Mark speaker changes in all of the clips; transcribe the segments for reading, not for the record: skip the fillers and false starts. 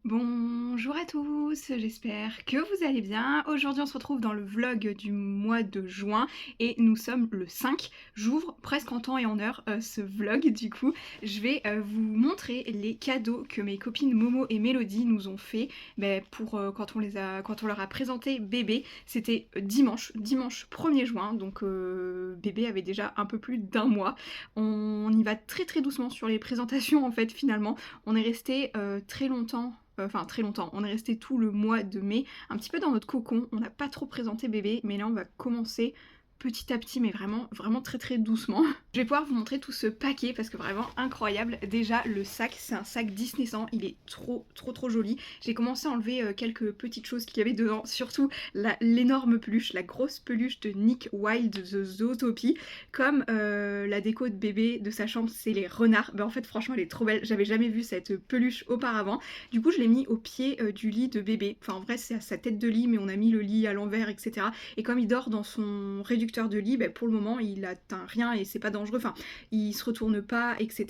Speaker 1: Bonjour à tous, j'espère que vous allez bien. Aujourd'hui on se retrouve dans le vlog du mois de juin et nous sommes le 5. J'ouvre presque en temps et en heure ce vlog du coup. Je vais vous montrer les cadeaux que mes copines Momo et Mélodie nous ont fait pour quand on leur a présenté bébé. C'était dimanche 1er juin, donc bébé avait déjà un peu plus d'un mois. On y va très très doucement sur les présentations en fait finalement. On est resté très longtemps. Enfin très longtemps, on est resté tout le mois de mai, un petit peu dans notre cocon, on n'a pas trop présenté bébé, mais là on va commencer petit à petit, mais vraiment, vraiment très très doucement. Je vais pouvoir vous montrer tout ce paquet parce que vraiment incroyable. Déjà le sac, c'est un sac Disneyland, il est trop trop trop joli. J'ai commencé à enlever quelques petites choses qu'il y avait dedans, surtout l'énorme peluche, la grosse peluche de Nick Wilde de Zootopie. Comme la déco de bébé de sa chambre, c'est les renards. En fait franchement elle est trop belle, j'avais jamais vu cette peluche auparavant. Du coup je l'ai mis au pied du lit de bébé. Enfin en vrai c'est à sa tête de lit, mais on a mis le lit à l'envers, etc. Et comme il dort dans son réducteur de lit, pour le moment il atteint rien et c'est pas dangereux, enfin il se retourne pas, etc.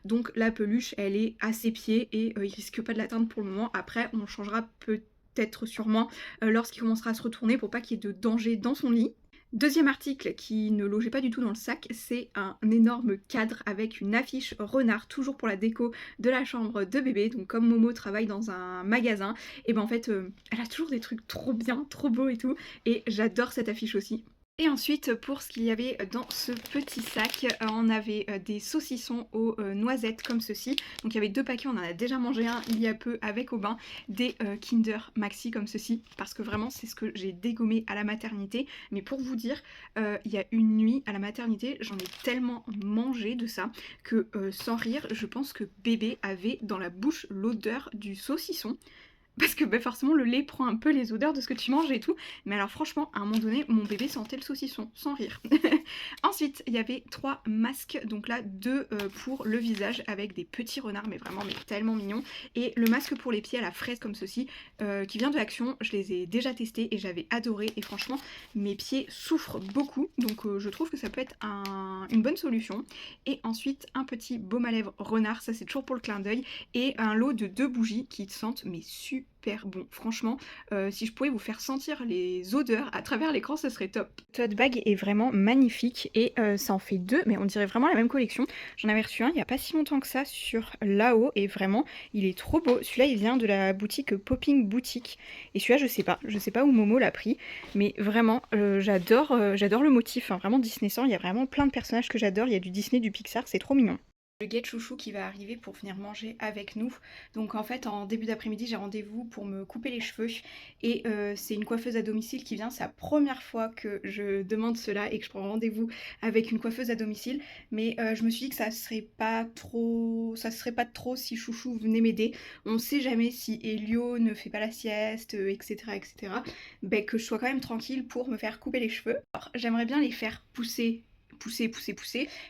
Speaker 1: Donc la peluche elle est à ses pieds et il risque pas de l'atteindre pour le moment. Après on changera peut-être sûrement lorsqu'il commencera à se retourner pour pas qu'il y ait de danger dans son lit. Deuxième article qui ne logeait pas du tout dans le sac, c'est un énorme cadre avec une affiche renard, toujours pour la déco de la chambre de bébé. Donc comme Momo travaille dans un magasin, et en fait elle a toujours des trucs trop bien, trop beaux et tout, et j'adore cette affiche aussi. Et ensuite, pour ce qu'il y avait dans ce petit sac, on avait des saucissons aux noisettes comme ceci. Donc il y avait deux paquets, on en a déjà mangé un il y a peu avec Aubin, des Kinder Maxi comme ceci, parce que vraiment c'est ce que j'ai dégommé à la maternité. Mais pour vous dire, il y a une nuit à la maternité, j'en ai tellement mangé de ça que sans rire, je pense que bébé avait dans la bouche l'odeur du saucisson. Parce que forcément le lait prend un peu les odeurs de ce que tu manges et tout. Mais alors franchement, à un moment donné, mon bébé sentait le saucisson, sans rire. Ensuite, il y avait 3 masques, donc là 2 pour le visage avec des petits renards, mais vraiment mais tellement mignons. Et le masque pour les pieds à la fraise comme ceci, qui vient de Action. Je les ai déjà testés et j'avais adoré. Et franchement, mes pieds souffrent beaucoup, donc je trouve que ça peut être une bonne solution. Et ensuite, un petit baume à lèvres renard, ça c'est toujours pour le clin d'œil. Et un lot de 2 bougies qui sentent mais super bon. Franchement, si je pouvais vous faire sentir les odeurs à travers l'écran, ce serait top. Le tote bag est vraiment magnifique et ça en fait 2, mais on dirait vraiment la même collection. J'en avais reçu un il n'y a pas si longtemps que ça sur Lao et vraiment, il est trop beau. Celui-là, il vient de la boutique Popping Boutique et celui-là, je sais pas où Momo l'a pris, mais vraiment, j'adore le motif. Hein. Vraiment Disneyland, il y a vraiment plein de personnages que j'adore. Il y a du Disney, du Pixar, c'est trop mignon. Le guet chouchou qui va arriver pour venir manger avec nous. Donc en fait en début d'après-midi j'ai rendez-vous pour me couper les cheveux et c'est une coiffeuse à domicile qui vient. C'est la première fois que je demande cela et que je prends rendez-vous avec une coiffeuse à domicile. Mais je me suis dit que ça serait pas trop si chouchou venait m'aider. On sait jamais si Elio ne fait pas la sieste, etc. etc. Que je sois quand même tranquille pour me faire couper les cheveux. Alors j'aimerais bien les faire pousser,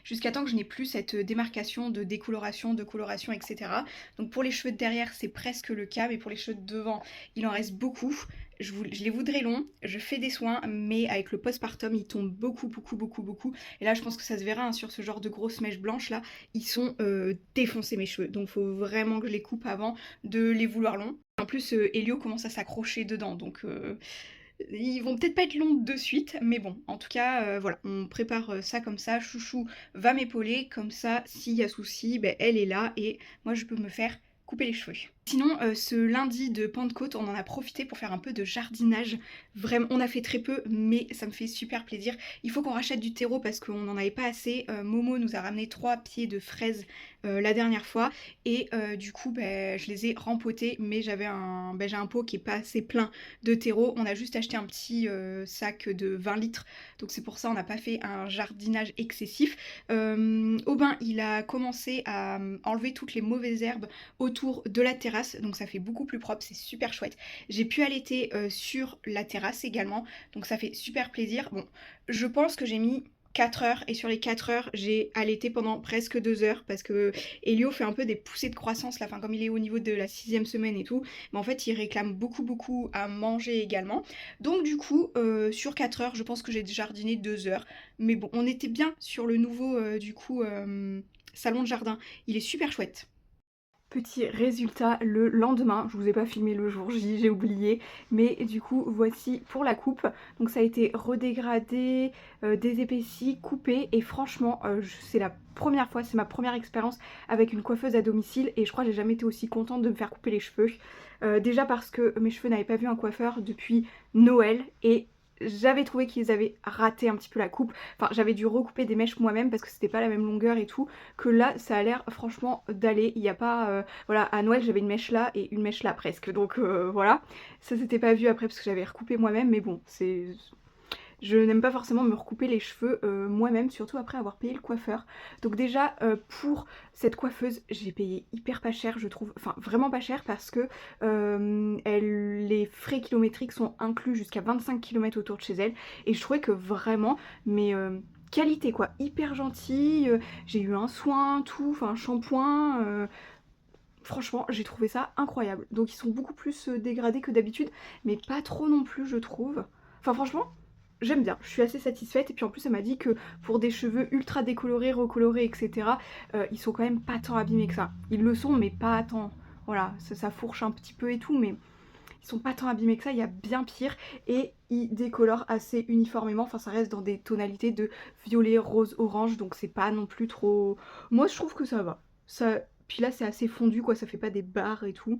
Speaker 1: jusqu'à temps que je n'ai plus cette démarcation de décoloration, de coloration, etc. Donc pour les cheveux de derrière, c'est presque le cas, mais pour les cheveux de devant, il en reste beaucoup. Je les voudrais longs, je fais des soins, mais avec le postpartum, ils tombent beaucoup. Et là, je pense que ça se verra hein, sur ce genre de grosses mèches blanches là, ils sont défoncés mes cheveux. Donc faut vraiment que je les coupe avant de les vouloir longs. En plus, Elio commence à s'accrocher dedans, donc ils vont peut-être pas être longs de suite, mais bon, en tout cas, voilà, on prépare ça comme ça. Chouchou va m'épauler, comme ça, s'il y a souci, elle est là et moi je peux me faire couper les cheveux. Sinon, ce lundi de Pentecôte, on en a profité pour faire un peu de jardinage. Vraiment, on a fait très peu, mais ça me fait super plaisir. Il faut qu'on rachète du terreau parce qu'on n'en avait pas assez. Momo nous a ramené 3 pieds de fraises la dernière fois et du coup, je les ai rempotés, mais j'ai un pot qui est pas assez plein de terreau. On a juste acheté un petit sac de 20 litres, donc c'est pour ça on n'a pas fait un jardinage excessif. Aubin, il a commencé à enlever toutes les mauvaises herbes autour de la terrasse, donc ça fait beaucoup plus propre, c'est super chouette. J'ai pu allaiter sur la terrasse également, donc ça fait super plaisir. Bon, je pense que j'ai mis 4 heures et sur les 4 heures j'ai allaité pendant presque 2 heures parce que Elio fait un peu des poussées de croissance là, enfin comme il est au niveau de la 6e semaine et tout, mais en fait il réclame beaucoup à manger également. Donc du coup sur 4 heures je pense que j'ai jardiné 2 heures, mais bon on était bien sur le nouveau salon de jardin, il est super chouette. Petit résultat le lendemain, je vous ai pas filmé le jour J, j'ai oublié, mais du coup voici pour la coupe. Donc ça a été redégradé, désépaissi, coupé et franchement c'est la première fois, c'est ma première expérience avec une coiffeuse à domicile et je crois que j'ai jamais été aussi contente de me faire couper les cheveux. Déjà parce que mes cheveux n'avaient pas vu un coiffeur depuis Noël et j'avais trouvé qu'ils avaient raté un petit peu la coupe. Enfin, j'avais dû recouper des mèches moi-même parce que c'était pas la même longueur et tout. Que là, ça a l'air franchement d'aller. Il n'y a pas... voilà, à Noël, j'avais une mèche là et une mèche là presque. Donc voilà. Ça s'était pas vu après parce que j'avais recoupé moi-même. Mais bon, c'est... Je n'aime pas forcément me recouper les cheveux moi-même, surtout après avoir payé le coiffeur. Donc déjà, pour cette coiffeuse, j'ai payé hyper pas cher, je trouve. Enfin, vraiment pas cher parce que les frais kilométriques sont inclus jusqu'à 25 km autour de chez elle. Et je trouvais que vraiment, mais... qualité quoi, hyper gentille, j'ai eu un soin, tout, enfin un shampoing, franchement j'ai trouvé ça incroyable. Donc ils sont beaucoup plus dégradés que d'habitude, mais pas trop non plus je trouve. Enfin franchement, j'aime bien, je suis assez satisfaite et puis en plus elle m'a dit que pour des cheveux ultra décolorés, recolorés, etc. Ils sont quand même pas tant abîmés que ça. Ils le sont mais pas tant, voilà, ça fourche un petit peu et tout mais ils sont pas tant abîmés que ça, il y a bien pire et ils décolorent assez uniformément, enfin ça reste dans des tonalités de violet, rose, orange donc c'est pas non plus trop... Moi je trouve que ça va. Ça... Puis là c'est assez fondu quoi, ça fait pas des barres et tout.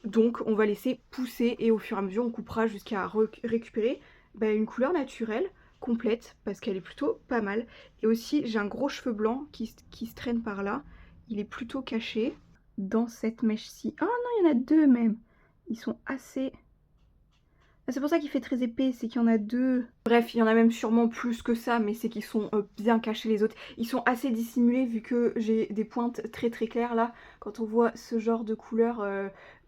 Speaker 1: Donc on va laisser pousser et au fur et à mesure on coupera jusqu'à récupérer une couleur naturelle complète parce qu'elle est plutôt pas mal. Et aussi j'ai un gros cheveu blanc qui se traîne par là, il est plutôt caché dans cette mèche-ci. Ah non, il y en a deux même. Ils sont assez... Ah, c'est pour ça qu'il fait très épais, c'est qu'il y en a deux. Bref, il y en a même sûrement plus que ça, mais c'est qu'ils sont bien cachés les autres. Ils sont assez dissimulés vu que j'ai des pointes très très claires là. Quand on voit ce genre de couleur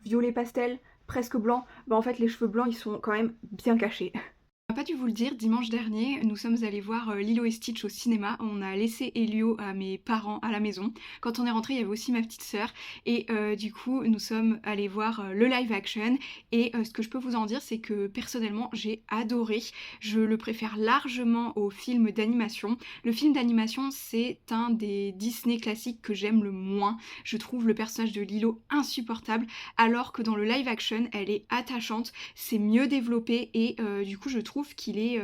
Speaker 1: violet pastel, presque blanc, bah en fait les cheveux blancs ils sont quand même bien cachés. On n'a pas dû vous le dire, dimanche dernier, nous sommes allés voir Lilo et Stitch au cinéma. On a laissé Elio à mes parents à la maison. Quand on est rentré, il y avait aussi ma petite sœur. Et du coup, nous sommes allés voir le live action. Et ce que je peux vous en dire, c'est que personnellement, j'ai adoré. Je le préfère largement au film d'animation. Le film d'animation, c'est un des Disney classiques que j'aime le moins. Je trouve le personnage de Lilo insupportable, alors que dans le live action, elle est attachante, c'est mieux développé et du coup, je trouve qu'il est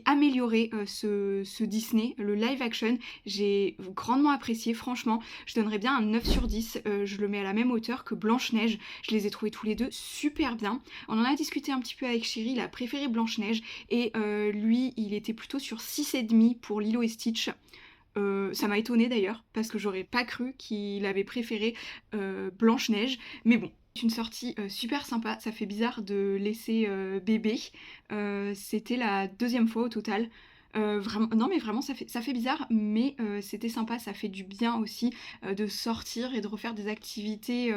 Speaker 1: amélioré ce Disney, le live action. J'ai grandement apprécié, franchement. Je donnerais bien un 9 sur 10. Je le mets à la même hauteur que Blanche-Neige. Je les ai trouvés tous les deux super bien. On en a discuté un petit peu avec Chéri, il a préféré Blanche-Neige et lui, il était plutôt sur 6,5 pour Lilo et Stitch. Ça m'a étonnée d'ailleurs parce que j'aurais pas cru qu'il avait préféré Blanche-Neige, mais bon. C'est une sortie super sympa, ça fait bizarre de laisser bébé. C'était la deuxième fois au total. Vraiment, non mais vraiment ça fait bizarre, mais c'était sympa, ça fait du bien aussi de sortir et de refaire des activités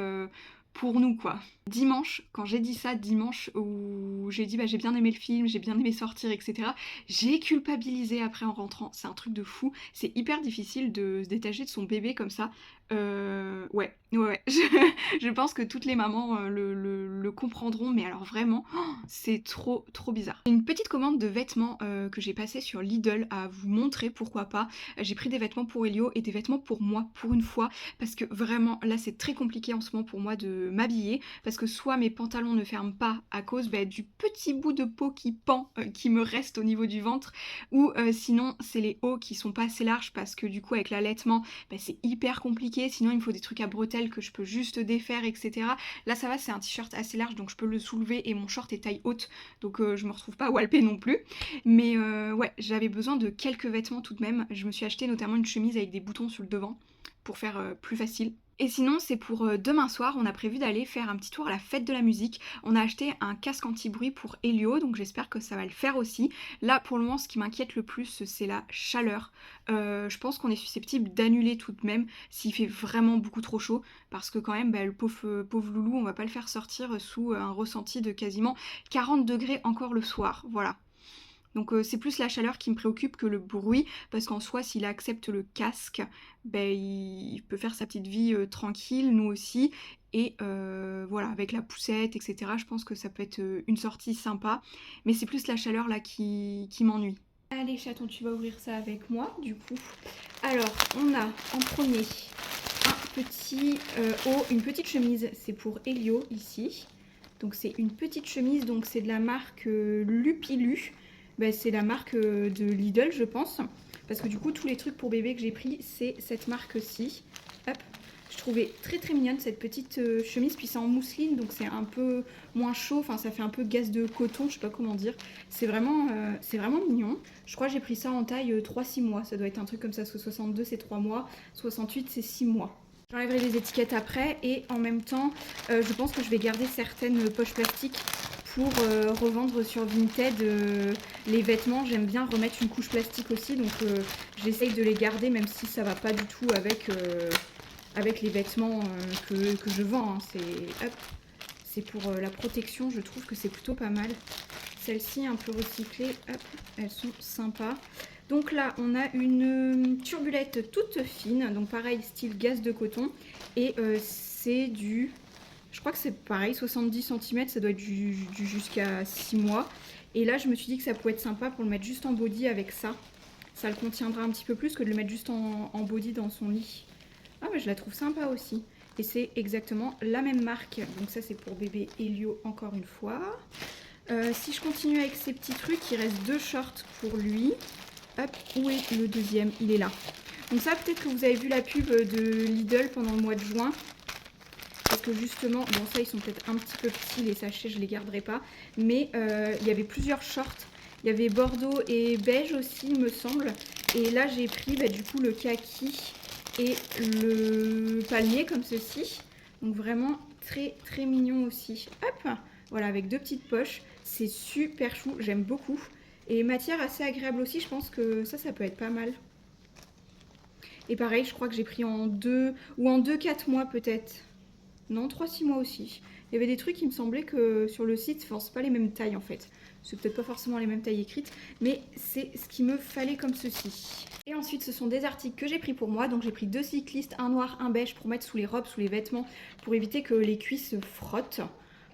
Speaker 1: pour nous quoi. Dimanche, quand j'ai dit ça, dimanche où j'ai dit bah j'ai bien aimé le film, j'ai bien aimé sortir, etc. J'ai culpabilisé après en rentrant, c'est un truc de fou, c'est hyper difficile de se détacher de son bébé comme ça. Ouais. Je pense que toutes les mamans le comprendront, mais alors vraiment, c'est trop bizarre. Une petite commande de vêtements que j'ai passé sur Lidl à vous montrer, pourquoi pas. J'ai pris des vêtements pour Elio et des vêtements pour moi, pour une fois, parce que vraiment, là c'est très compliqué en ce moment pour moi de m'habiller, parce que soit mes pantalons ne ferment pas à cause du petit bout de peau qui pend, qui me reste au niveau du ventre, ou sinon c'est les hauts qui sont pas assez larges, parce que du coup avec l'allaitement, c'est hyper compliqué. Sinon il me faut des trucs à bretelles que je peux juste défaire, etc. Là ça va, c'est un t-shirt assez large donc je peux le soulever et mon short est taille haute, donc je me retrouve pas walpée non plus. Mais ouais, j'avais besoin de quelques vêtements tout de même. Je me suis acheté notamment une chemise avec des boutons sur le devant pour faire plus facile. Et sinon, c'est pour demain soir, on a prévu d'aller faire un petit tour à la fête de la musique. On a acheté un casque anti-bruit pour Elio, donc j'espère que ça va le faire aussi. Là, pour le moment, ce qui m'inquiète le plus, c'est la chaleur. Je pense qu'on est susceptible d'annuler tout de même s'il fait vraiment beaucoup trop chaud, parce que quand même, le pauvre loulou, on va pas le faire sortir sous un ressenti de quasiment 40 degrés encore le soir, voilà. Donc c'est plus la chaleur qui me préoccupe que le bruit, parce qu'en soi s'il accepte le casque, il peut faire sa petite vie tranquille, nous aussi, et voilà, avec la poussette, etc. Je pense que ça peut être une sortie sympa, mais c'est plus la chaleur là qui m'ennuie. Allez chaton, tu vas ouvrir ça avec moi du coup. Alors on a en premier un petit haut, une petite chemise. C'est pour Elio ici. Donc c'est une petite chemise, donc c'est de la marque Lupilu. Ben, c'est la marque de Lidl, je pense. Parce que du coup, tous les trucs pour bébé que j'ai pris, c'est cette marque-ci. Hop. Je trouvais très très mignonne cette petite chemise. Puis c'est en mousseline, donc c'est un peu moins chaud. Enfin, ça fait un peu gaze de coton, je sais pas comment dire. C'est vraiment mignon. Je crois que j'ai pris ça en taille 3-6 mois. Ça doit être un truc comme ça, parce que 62 c'est 3 mois, 68 c'est 6 mois. J'enlèverai les étiquettes après et en même temps, je pense que je vais garder certaines poches plastiques pour revendre sur Vinted les vêtements. J'aime bien remettre une couche plastique aussi, donc j'essaye de les garder même si ça va pas du tout avec les vêtements que je vends. Hein. C'est pour la protection, je trouve que c'est plutôt pas mal. Celles-ci un peu recyclées, hop, elles sont sympas. Donc là, on a une turbulette toute fine, donc pareil, style gaze de coton. Et c'est du, je crois que c'est pareil, 70 cm, ça doit être du jusqu'à 6 mois. Et là, je me suis dit que ça pouvait être sympa pour le mettre juste en body avec ça. Ça le contiendra un petit peu plus que de le mettre juste en body dans son lit. Ah, mais je la trouve sympa aussi. Et c'est exactement la même marque. Donc ça, c'est pour bébé Elio encore une fois. Si je continue avec ces petits trucs, il reste 2 shorts pour lui. Hop, où est le deuxième? Il est là. Donc ça, peut-être que vous avez vu la pub de Lidl pendant le mois de juin. Parce que justement, bon ça, ils sont peut-être un petit peu petits, les sachets, je ne les garderai pas. Mais il y avait plusieurs shorts. Il y avait bordeaux et beige aussi, il me semble. Et là, j'ai pris du coup le kaki et le palmier comme ceci. Donc vraiment très très mignon aussi. Hop, voilà, avec 2 petites poches. C'est super chou, j'aime beaucoup. Et matière assez agréable aussi, je pense que ça peut être pas mal. Et pareil, je crois que j'ai pris en 2 ou en 2-4 mois peut-être. Non, 3-6 mois aussi. Il y avait des trucs, il me semblait que sur le site, enfin, c'est pas les mêmes tailles en fait. C'est peut-être pas forcément les mêmes tailles écrites, mais c'est ce qu'il me fallait comme ceci. Et ensuite, ce sont des articles que j'ai pris pour moi. Donc j'ai pris 2 cyclistes, un noir, un beige pour mettre sous les robes, sous les vêtements, pour éviter que les cuisses se frottent.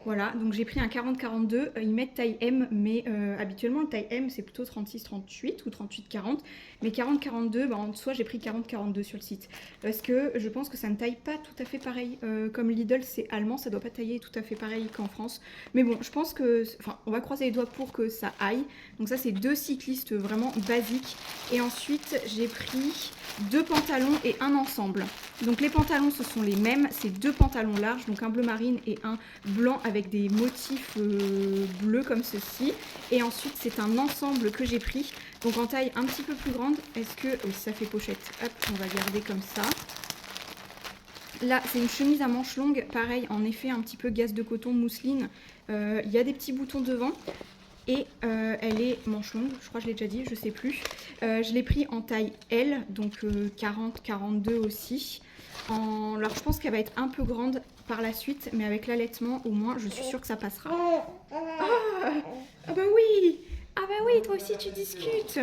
Speaker 1: Voilà, donc j'ai pris un 40-42, ils mettent taille M, mais habituellement le taille M c'est plutôt 36-38 ou 38-40, mais 40-42, en soi j'ai pris 40-42 sur le site, parce que je pense que ça ne taille pas tout à fait pareil, comme Lidl c'est allemand, ça doit pas tailler tout à fait pareil qu'en France, mais bon je pense que, enfin on va croiser les doigts pour que ça aille, donc ça c'est 2 cyclistes vraiment basiques, et ensuite j'ai pris 2 pantalons et un ensemble. Donc les pantalons ce sont les mêmes, c'est 2 pantalons larges, donc un bleu marine et un blanc avec des motifs bleus comme ceci. Et ensuite c'est un ensemble que j'ai pris, donc en taille un petit peu plus grande. Est-ce que, oui ça fait pochette, hop on va garder comme ça. Là c'est une chemise à manches longues, pareil en effet un petit peu gaze de coton mousseline. Il y a des petits boutons devant. Et elle est manche longue, je crois que je l'ai déjà dit, je sais plus. Je l'ai pris en taille L, donc 40-42 aussi. Alors je pense qu'elle va être un peu grande par la suite, mais avec l'allaitement au moins je suis sûre que ça passera. Ah bah oui! Ah bah oui, toi aussi tu discutes!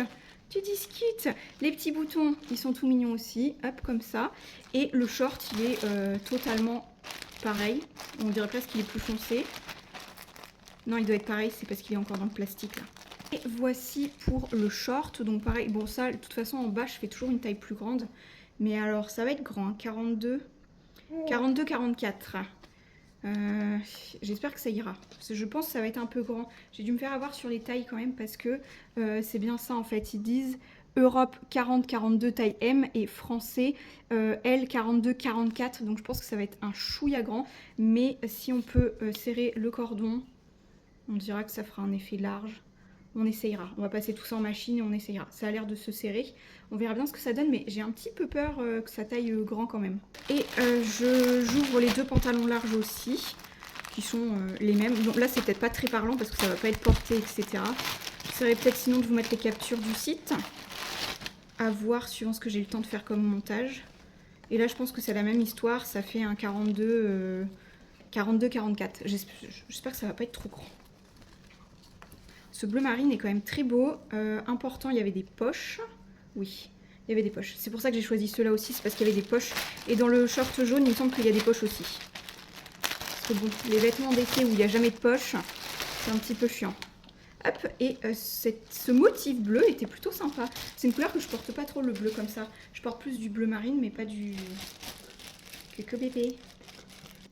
Speaker 1: Tu discutes! Les petits boutons, ils sont tout mignons aussi, hop comme ça. Et le short, il est totalement pareil. On dirait presque qu'il est plus foncé. Non, il doit être pareil, c'est parce qu'il est encore dans le plastique là. Et voici pour le short, donc pareil, bon ça, de toute façon en bas je fais toujours une taille plus grande. Mais alors ça va être grand, hein, 42-44. J'espère que ça ira. Parce que je pense que ça va être un peu grand. J'ai dû me faire avoir sur les tailles quand même parce que c'est bien ça en fait. Ils disent Europe 40-42 taille M et français L 42-44. Donc je pense que ça va être un chouïa grand. Mais si on peut serrer le cordon, on dira que ça fera un effet large. On essayera. On va passer tout ça en machine et on essayera. Ça a l'air de se serrer. On verra bien ce que ça donne, mais j'ai un petit peu peur que ça taille grand quand même. Et j'ouvre les 2 pantalons larges aussi, qui sont les mêmes. Donc là, c'est peut-être pas très parlant parce que ça va pas être porté, etc. J'essaierai peut-être sinon de vous mettre les captures du site. À voir suivant ce que j'ai le temps de faire comme montage. Et là, je pense que c'est la même histoire. Ça fait un 42... 42-44. J'espère que ça va pas être trop grand. Ce bleu marine est quand même très beau. Important, il y avait des poches. Oui, il y avait des poches. C'est pour ça que j'ai choisi ceux-là aussi, c'est parce qu'il y avait des poches. Et dans le short jaune, il me semble qu'il y a des poches aussi. Parce que bon, les vêtements d'été où il n'y a jamais de poche, c'est un petit peu chiant. Hop, et ce motif bleu était plutôt sympa. C'est une couleur que je porte pas trop, le bleu comme ça. Je porte plus du bleu marine, mais pas du Coucou bébé.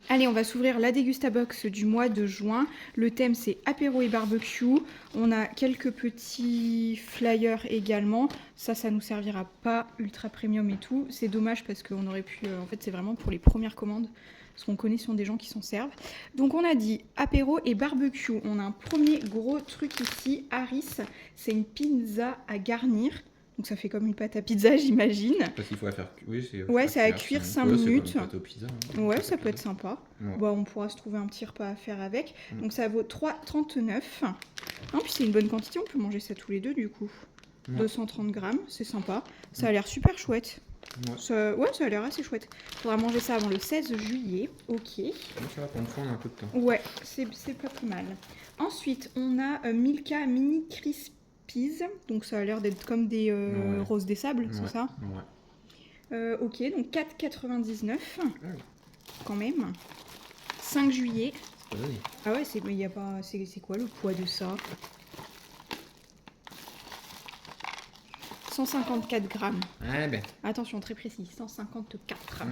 Speaker 1: Allez, on va s'ouvrir la Dégustabox du mois de juin. Le thème, c'est apéro et barbecue. On a quelques petits flyers également. Ça nous servira pas ultra premium et tout. C'est dommage parce qu'on aurait pu... en fait, c'est vraiment pour les premières commandes. Parce qu'on connaît, ce sont des gens qui s'en servent. Donc, on a dit apéro et barbecue. On a un premier gros truc ici. Harris, c'est une pizza à garnir. Donc ça fait comme une pâte à pizza, j'imagine.
Speaker 2: Parce qu'il faut la faire. Oui,
Speaker 1: c'est à cuire 5 minutes.
Speaker 2: C'est comme une pâte au pizza, hein.
Speaker 1: Ouais, ça peut être sympa.
Speaker 2: Ouais.
Speaker 1: Bon, on pourra se trouver un petit repas à faire avec. Donc ça vaut 3,39. Non, puis c'est une bonne quantité, on peut manger ça tous les deux du coup. 230 grammes, c'est sympa. Ça a l'air super chouette. Ça a l'air assez chouette. Faudra manger ça avant le 16 juillet. Ok.
Speaker 2: Ça va, pour une fois, on a un peu de temps.
Speaker 1: Ouais, c'est pas plus mal. Ensuite, on a Milka Mini Crispies. Donc ça a l'air d'être comme des roses des sables, c'est ça? Ouais. Ok, donc 4,99 quand même. 5 juillet. Ah ouais, mais y a pas. C'est quoi le poids de ça? 154 grammes.
Speaker 2: Ah ben.
Speaker 1: Attention, très précis, 154.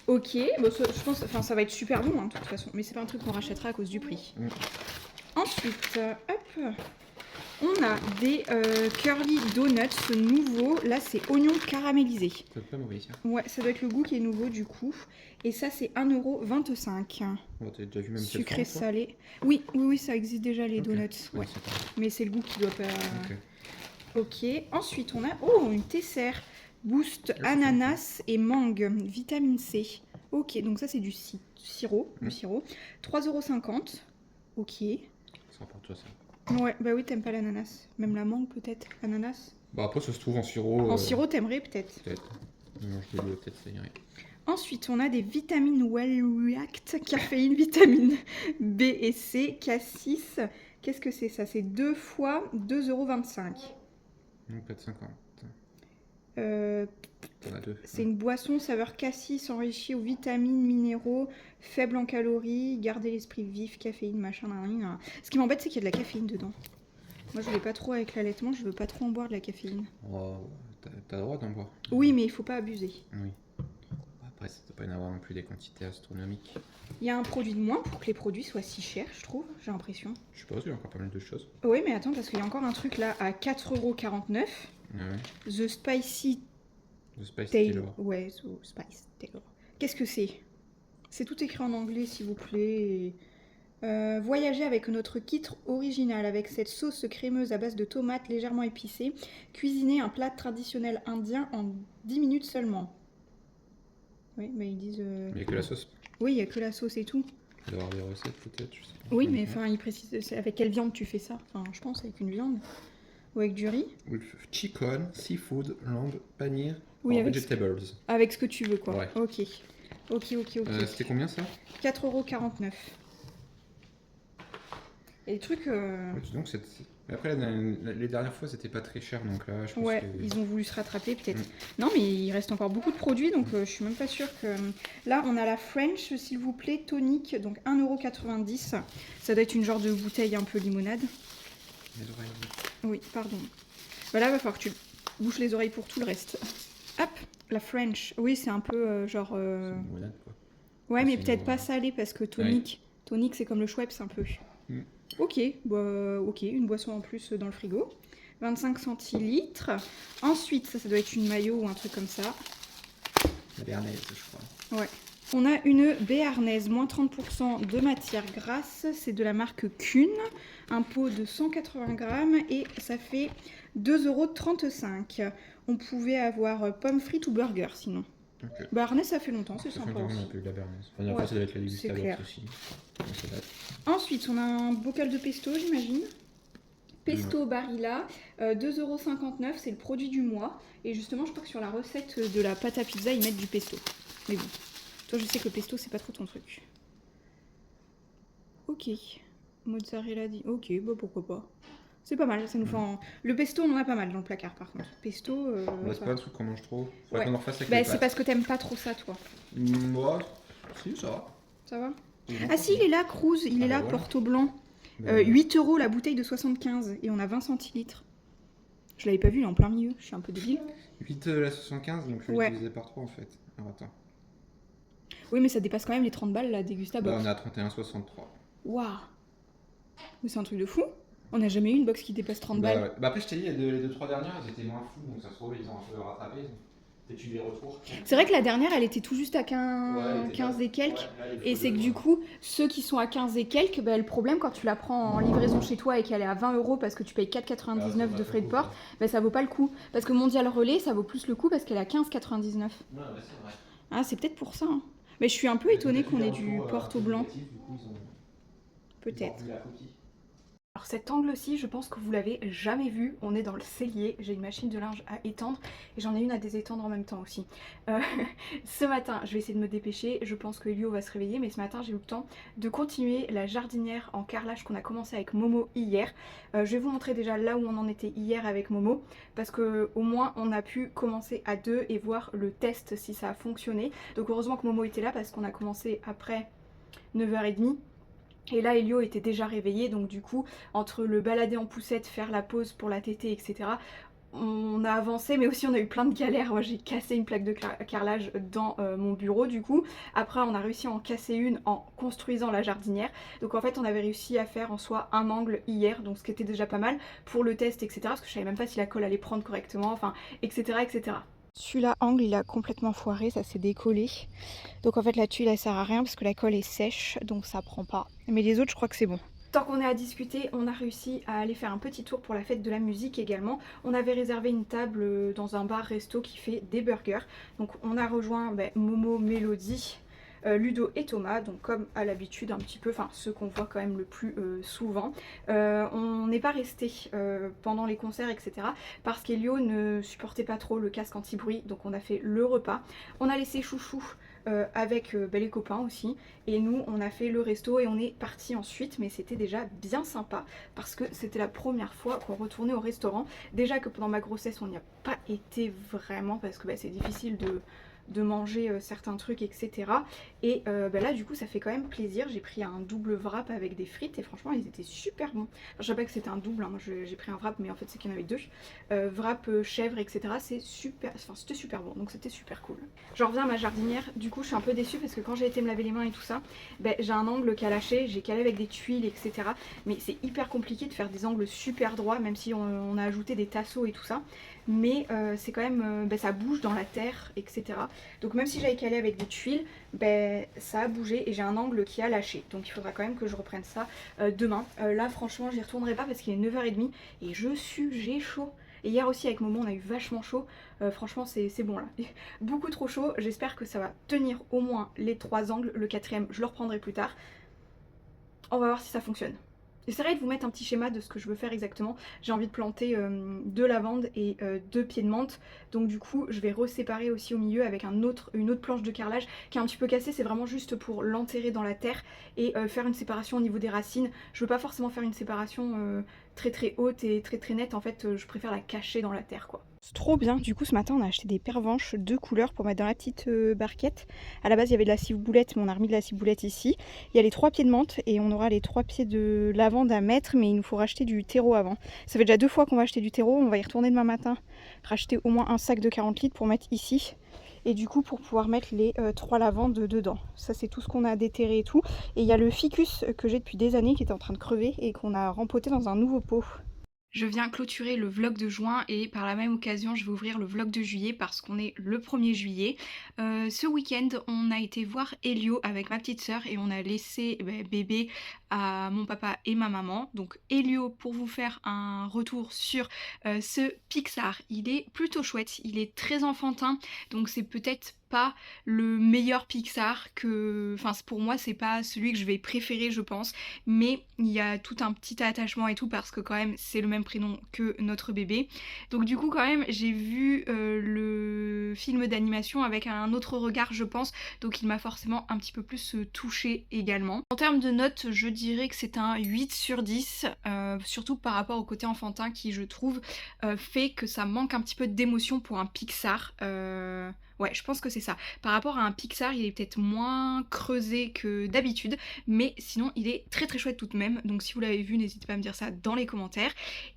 Speaker 1: Ok, bon, je pense, enfin ça va être super bon hein, de toute façon, mais c'est pas un truc qu'on rachètera à cause du prix. Ensuite, hop. On a des curly donuts nouveaux. Là, c'est oignon caramélisé.
Speaker 2: Ça pas mauvais, ça.
Speaker 1: Ouais, ça doit être le goût qui est nouveau du coup. Et ça, c'est 1,25 €.
Speaker 2: Oh, t'as déjà vu même
Speaker 1: sucré salé. Oui, ça existe déjà les donuts. Ouais.
Speaker 2: Ouais,
Speaker 1: mais c'est le goût qui doit pas. Ok. Ensuite, on a une Tesser Boost ananas et mangue, vitamine C. Ok, donc ça, c'est du sirop. Du sirop. 3,50 €. Ok.
Speaker 2: Ça pour toi, ça.
Speaker 1: Ouais, bah oui, t'aimes pas l'ananas. Même la mangue, peut-être. Ananas.
Speaker 2: Bah après, ça se trouve en sirop.
Speaker 1: En sirop, t'aimerais peut-être.
Speaker 2: Peut-être. Non, je l'ai peut-être, ça irait.
Speaker 1: Ensuite, on a des vitamines Well React, caféine, vitamine B et C, K6. Qu'est-ce que c'est ça? C'est 2 fois 2,25 €.
Speaker 2: Non, 4,50
Speaker 1: €. C'est une boisson saveur cassis enrichie aux vitamines, minéraux, faible en calories, garder l'esprit vif, caféine, machin, nan. Ce qui m'embête, c'est qu'il y a de la caféine dedans. Moi, je vais pas trop avec l'allaitement, je veux pas trop en boire de la caféine.
Speaker 2: Oh, t'as le droit d'en boire.
Speaker 1: Oui, mais il faut pas abuser.
Speaker 2: Oui. Après, ça doit pas y en avoir non plus des quantités astronomiques.
Speaker 1: Il y a un produit de moins pour que les produits soient si chers, je trouve, j'ai l'impression.
Speaker 2: Je sais pas, il y a encore pas mal de choses.
Speaker 1: Oui, mais attends, parce qu'il y a encore un truc là à 4,49 €.
Speaker 2: Ah ouais.
Speaker 1: The Spicy
Speaker 2: Taylor.
Speaker 1: Ouais, The Spice Taylor. Qu'est-ce que c'est? C'est tout écrit en anglais, s'il vous plaît. Voyager avec notre kit original, avec cette sauce crémeuse à base de tomates légèrement épicée. Cuisiner un plat traditionnel indien en 10 minutes seulement. Oui, mais ils disent...
Speaker 2: Mais il n'y a que la sauce.
Speaker 1: Oui, il n'y a que la sauce et tout.
Speaker 2: Il doit y avoir des recettes peut-être, je sais pas.
Speaker 1: Oui, mais enfin, ils précisent avec quelle viande tu fais ça. Enfin, je pense avec une viande. Ou avec du riz.
Speaker 2: Chicken, seafood, lamb, paneer,
Speaker 1: avec
Speaker 2: vegetables.
Speaker 1: Avec ce que tu veux, quoi.
Speaker 2: Ouais.
Speaker 1: Ok.
Speaker 2: C'était combien ça?
Speaker 1: 4,49 €. Et les trucs...
Speaker 2: Donc après, les dernières fois, c'était pas très cher, donc là, je pense que...
Speaker 1: ils ont voulu se rattraper, peut-être. Non, mais il reste encore beaucoup de produits, donc je suis même pas sûre que... Là, on a la French, s'il vous plaît, tonique, donc 1,90 €. Ça doit être une genre de bouteille un peu limonade.
Speaker 2: Les oreilles.
Speaker 1: Oui, pardon. Bah là, il va falloir que tu bouches les oreilles pour tout le reste. Hop, la French. Oui, c'est un peu genre...
Speaker 2: C'est une limonade, quoi.
Speaker 1: Ouais, mais peut-être pas salé, parce que tonique, c'est comme le Schweppes un peu. Ok, une boisson en plus dans le frigo. 25 centilitres. Ensuite, ça doit être une mayo ou un truc comme ça.
Speaker 2: La béarnaise, je crois.
Speaker 1: Ouais. On a une béarnaise, moins 30% de matière grasse. C'est de la marque Kuhn. Un pot de 180 grammes et ça fait 2,35 €. On pouvait avoir pommes frites ou burger sinon.
Speaker 2: Okay.
Speaker 1: Béarnaise, ça fait longtemps, c'est sympa aussi.
Speaker 2: On a plus de la béarnaise. Enfin, après, ça doit être la Dégustabox aussi.
Speaker 1: Ensuite, on a un bocal de pesto, j'imagine. Pesto Barilla, 2,59 €, c'est le produit du mois. Et justement, je crois que sur la recette de la pâte à pizza, ils mettent du pesto. Mais bon, toi, je sais que le pesto, c'est pas trop ton truc. Ok. Mozzarella dit. Ok, bah pourquoi pas. C'est pas mal, ça nous fait Le pesto, on en a pas mal dans le placard par contre. Pesto.
Speaker 2: C'est pas un truc qu'on mange trop.
Speaker 1: Ouais.
Speaker 2: Qu'on en refasse avec
Speaker 1: bah,
Speaker 2: les
Speaker 1: c'est
Speaker 2: pâtes.
Speaker 1: parce que t'aimes pas trop ça, toi.
Speaker 2: Ouais, si, ça va.
Speaker 1: Ça va? Ah si, il est là, Cruz, il est là, voilà. Porto Blanc. 8 € la bouteille de 75 et on a 20 centilitres. Je l'avais pas vu, il est en plein milieu, je suis un peu débile.
Speaker 2: 8 la 75, donc je vais diviser par 3 en fait. Alors attends.
Speaker 1: Oui, mais ça dépasse quand même les 30 balles la Dégusta
Speaker 2: Là,
Speaker 1: Box.
Speaker 2: on est à 31,63.
Speaker 1: Waouh! Mais c'est un truc de fou. On n'a jamais eu une box qui dépasse 30 balles.
Speaker 2: Bah ouais. Bah après, je t'ai dit, les deux, trois dernières, elles étaient moins fous, donc ça se trouve, ils ont un peu rattrapé. Peut-être eu des retours.
Speaker 1: C'est vrai que la dernière, elle était tout juste à
Speaker 2: Ouais, elle était
Speaker 1: 15
Speaker 2: pas.
Speaker 1: et
Speaker 2: Ouais,
Speaker 1: quelques.
Speaker 2: là, il
Speaker 1: Et
Speaker 2: faut
Speaker 1: c'est
Speaker 2: le.
Speaker 1: que du coup, ceux qui sont à 15 et quelques, bah, le problème quand tu la prends en livraison chez toi et qu'elle est à 20 euros parce que tu payes
Speaker 2: Ah, ça
Speaker 1: 4,99
Speaker 2: vaut
Speaker 1: de
Speaker 2: pas trop
Speaker 1: frais
Speaker 2: le
Speaker 1: de
Speaker 2: coup,
Speaker 1: port,
Speaker 2: quoi.
Speaker 1: bah, ça vaut pas le coup. Parce que Mondial Relais, ça vaut plus le coup parce qu'elle est à 15,99.
Speaker 2: Ouais, c'est vrai.
Speaker 1: Ah, c'est peut-être pour ça, hein. Mais je suis un peu
Speaker 2: Ils ont
Speaker 1: étonnée
Speaker 2: peut-être eu
Speaker 1: qu'on
Speaker 2: des
Speaker 1: ait du
Speaker 2: retours un
Speaker 1: Porto
Speaker 2: peu
Speaker 1: blanc.
Speaker 2: négatifs, du coup, ils ont
Speaker 1: Peut-être.
Speaker 2: remis la copie.
Speaker 1: Alors cet angle-ci, je pense que vous l'avez jamais vu. On est dans le cellier. J'ai une machine de linge à étendre et j'en ai une à désétendre en même temps aussi. Euh, ce matin, je vais essayer de me dépêcher. Je pense que Elio va se réveiller, mais ce matin, j'ai eu le temps de continuer la jardinière en carrelage qu'on a commencé avec Momo hier. Je vais vous montrer déjà là où on en était hier avec Momo, parce que au moins on a pu commencer à deux et voir le test si ça a fonctionné. Donc heureusement que Momo était là parce qu'on a commencé après 9h30. Et là, Elio était déjà réveillé, donc du coup, entre le balader en poussette, faire la pause pour la tétée, etc., on a avancé, mais aussi on a eu plein de galères. Moi, j'ai cassé une plaque de carrelage dans mon bureau, du coup. Après, on a réussi à en casser une en construisant la jardinière. Donc en fait, on avait réussi à faire en soi un angle hier, donc ce qui était déjà pas mal pour le test, etc., parce que je savais même pas si la colle allait prendre correctement, enfin, etc., etc. Celui-là, angle, il a complètement foiré, ça s'est décollé. Donc en fait la tuile elle sert à rien parce que la colle est sèche, donc ça prend pas. Mais les autres je crois que c'est bon. Tant qu'on est à discuter, on a réussi à aller faire un petit tour pour la fête de la musique également. On avait réservé une table dans un bar-resto qui fait des burgers. Donc on a rejoint Momo, Mélodie, Ludo et Thomas, donc comme à l'habitude un petit peu, enfin ceux qu'on voit quand même le plus souvent. On n'est pas resté pendant les concerts, etc. parce qu'Elio ne supportait pas trop le casque anti-bruit, donc on a fait le repas. On a laissé Chouchou avec les copains aussi, et nous on a fait le resto et on est parti ensuite, mais c'était déjà bien sympa parce que c'était la première fois qu'on retournait au restaurant. Déjà que pendant ma grossesse on n'y a pas été vraiment parce que c'est difficile de manger certains trucs, etc. Et là du coup ça fait quand même plaisir. J'ai pris un double wrap avec des frites et franchement ils étaient super bons. Enfin, je savais pas que c'était un double, hein. Moi j'ai pris un wrap mais en fait c'est qu'il y en avait deux. Wrap chèvre, etc. C'est super, enfin c'était super bon, donc c'était super cool. J'en reviens à ma jardinière. Du coup je suis un peu déçue parce que quand j'ai été me laver les mains et tout ça, j'ai un angle qui a lâché, j'ai calé avec des tuiles, etc. Mais c'est hyper compliqué de faire des angles super droits, même si on a ajouté des tasseaux et tout ça. Mais c'est quand même, ça bouge dans la terre, etc. Donc même si j'avais calé avec des tuiles, ça a bougé et j'ai un angle qui a lâché. Donc il faudra quand même que je reprenne ça demain. Là franchement j'y retournerai pas parce qu'il est 9h30 et j'ai chaud. Et hier aussi avec Momo on a eu vachement chaud. Franchement c'est bon là. Beaucoup trop chaud. J'espère que ça va tenir au moins les 3 angles. Le quatrième je le reprendrai plus tard. On va voir si ça fonctionne. J'essaierai de vous mettre un petit schéma de ce que je veux faire exactement. J'ai envie de planter 2 lavandes et 2 pieds de menthe. Donc du coup je vais reséparer aussi au milieu avec une autre planche de carrelage qui est un petit peu cassée. C'est vraiment juste pour l'enterrer dans la terre et faire une séparation au niveau des racines. Je veux pas forcément faire une séparation très très haute et très très nette. En fait je préfère la cacher dans la terre quoi. C'est trop bien. Du coup ce matin on a acheté des pervenches de couleurs pour mettre dans la petite barquette. À la base il y avait de la ciboulette mais on a remis de la ciboulette ici. Il y a les 3 pieds de menthe et on aura les 3 pieds de lavande à mettre, mais il nous faut racheter du terreau avant. Ça fait déjà 2 fois qu'on va acheter du terreau, on va y retourner demain matin, racheter au moins un sac de 40 litres pour mettre ici. Et du coup pour pouvoir mettre les 3 lavandes dedans. Ça c'est tout ce qu'on a déterré et tout. Et il y a le ficus que j'ai depuis des années qui était en train de crever et qu'on a rempoté dans un nouveau pot. Je viens clôturer le vlog de juin et par la même occasion je vais ouvrir le vlog de juillet parce qu'on est le 1er juillet. Ce week-end on a été voir Elio avec ma petite sœur et on a laissé bébé à mon papa et ma maman. Donc Elio, pour vous faire un retour sur ce Pixar, il est plutôt chouette, il est très enfantin, donc c'est peut-être pas le meilleur Pixar que... Enfin pour moi c'est pas celui que je vais préférer je pense, mais il y a tout un petit attachement et tout parce que quand même c'est le même prénom que notre bébé. Donc du coup quand même j'ai vu le film d'animation avec un autre regard je pense, donc il m'a forcément un petit peu plus touchée également. En termes de notes je dirais que c'est un 8 sur 10, surtout par rapport au côté enfantin qui je trouve fait que ça manque un petit peu d'émotion pour un Pixar. Ouais, je pense que c'est ça. Par rapport à un Pixar, il est peut-être moins creusé que d'habitude, mais sinon il est très très chouette tout de même. Donc si vous l'avez vu, n'hésitez pas à me dire ça dans les commentaires.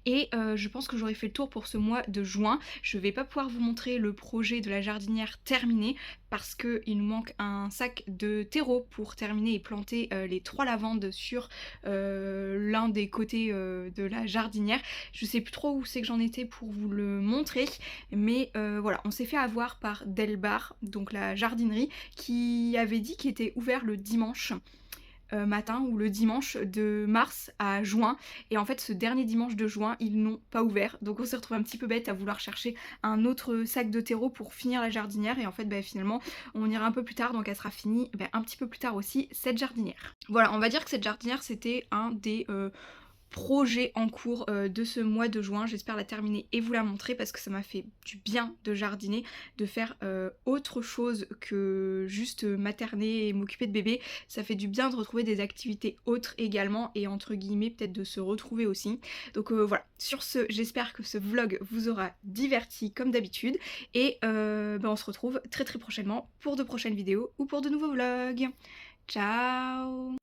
Speaker 1: Et je pense que j'aurai fait le tour pour ce mois de juin. Je vais pas pouvoir vous montrer le projet de la jardinière terminé parce qu'il nous manque un sac de terreau pour terminer et planter les 3 lavandes sur l'un des côtés de la jardinière. Je sais plus trop où c'est que j'en étais pour vous le montrer, mais voilà, on s'est fait avoir par Delbar, donc la jardinerie, qui avait dit qu'il était ouvert le dimanche matin ou le dimanche de mars à juin, et en fait ce dernier dimanche de juin ils n'ont pas ouvert, donc on s'est retrouvé un petit peu bête à vouloir chercher un autre sac de terreau pour finir la jardinière, et en fait finalement on ira un peu plus tard, donc elle sera finie un petit peu plus tard aussi cette jardinière. Voilà, on va dire que cette jardinière c'était un des projet en cours de ce mois de juin. J'espère la terminer et vous la montrer parce que ça m'a fait du bien de jardiner, de faire autre chose que juste materner et m'occuper de bébé. Ça fait du bien de retrouver des activités autres également et entre guillemets peut-être de se retrouver aussi. Donc voilà, sur ce, j'espère que ce vlog vous aura diverti comme d'habitude et on se retrouve très très prochainement pour de prochaines vidéos ou pour de nouveaux vlogs. Ciao!